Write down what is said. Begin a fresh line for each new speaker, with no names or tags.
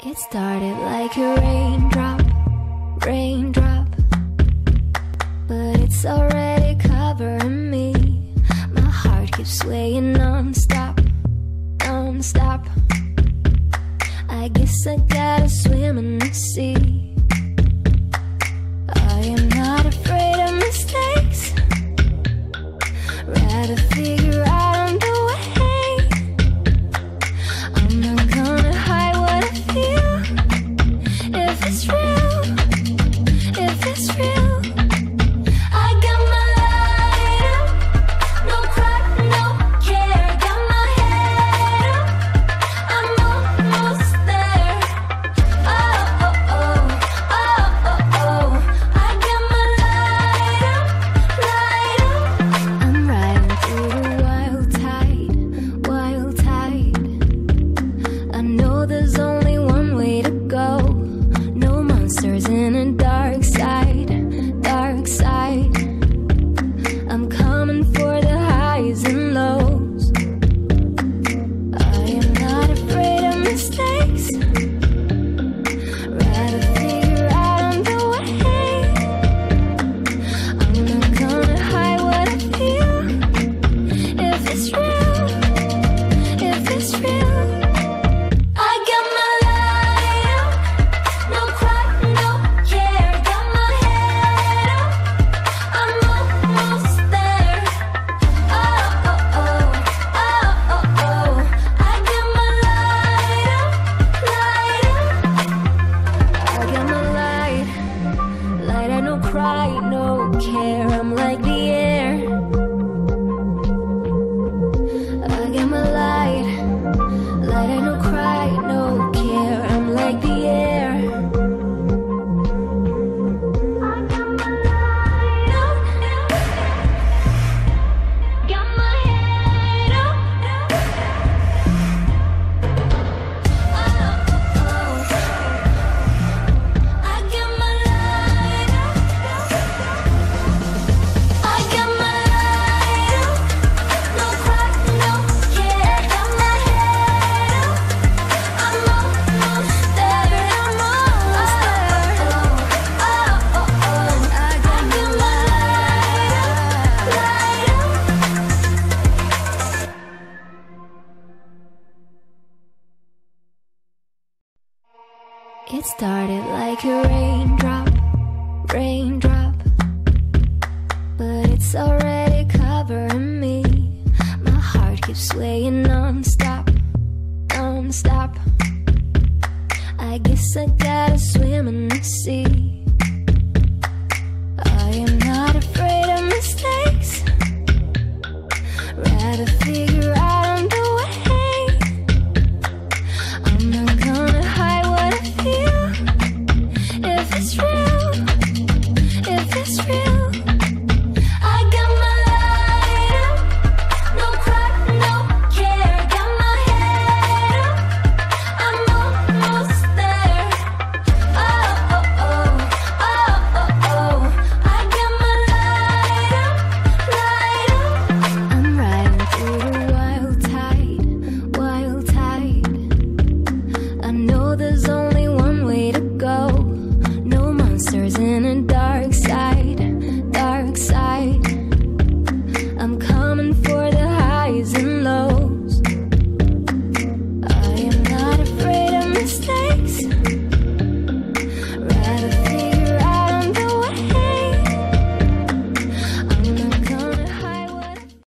It started like a raindrop, raindrop, but it's already covering me. My heart keeps swaying non-stop, non-stop. I guess I gotta swim in the sea. I am not afraid of mistakes, rather figure out the way. I'm not gonna hide what I feel. If it's real, if it's real, I got my light up, no cry, no care. Got my head up, I'm almost there. Oh, oh, oh, oh, oh, oh. I got my light up, light up. I'm riding through the wild tide, wild tide. I know there's only one way to go. No monsters in a dark side, dark side. I'm coming for the highs and lows. I am not afraid of mistakes, rather figure out the way. I'm not gonna hide what I feel. If it's real, if it's real, I got my light up, no cry, no care. Got my head up, I'm almost there. Oh, oh, oh, oh, oh, oh. I got my light up, light up. I got my light, light. I no cry, no care. I'm like the air. I got my light, light. I no cry, no care. I'm like the air. I got my light up, got my head up. Oh, oh, I got my light up. I got my light up, no cry, no care. Got my head up, I'm almost there. I'm almost there. Oh, oh, oh, I got my light up, light up. It started like a raindrop, raindrop, but it's already covering me. My heart keeps swaying non-stop, non-stop. I guess I gotta swim in the sea. I am not afraid of mistakes, rather figure out the way. I'm not gonna hide what I feel. If it's real, if it's real, I got my light up, no cry, no care. Got my head up, I'm almost there. Oh, oh, oh, oh, oh, oh. I got my light up, light up. I'm riding through the wild tide, wild tide. I know there's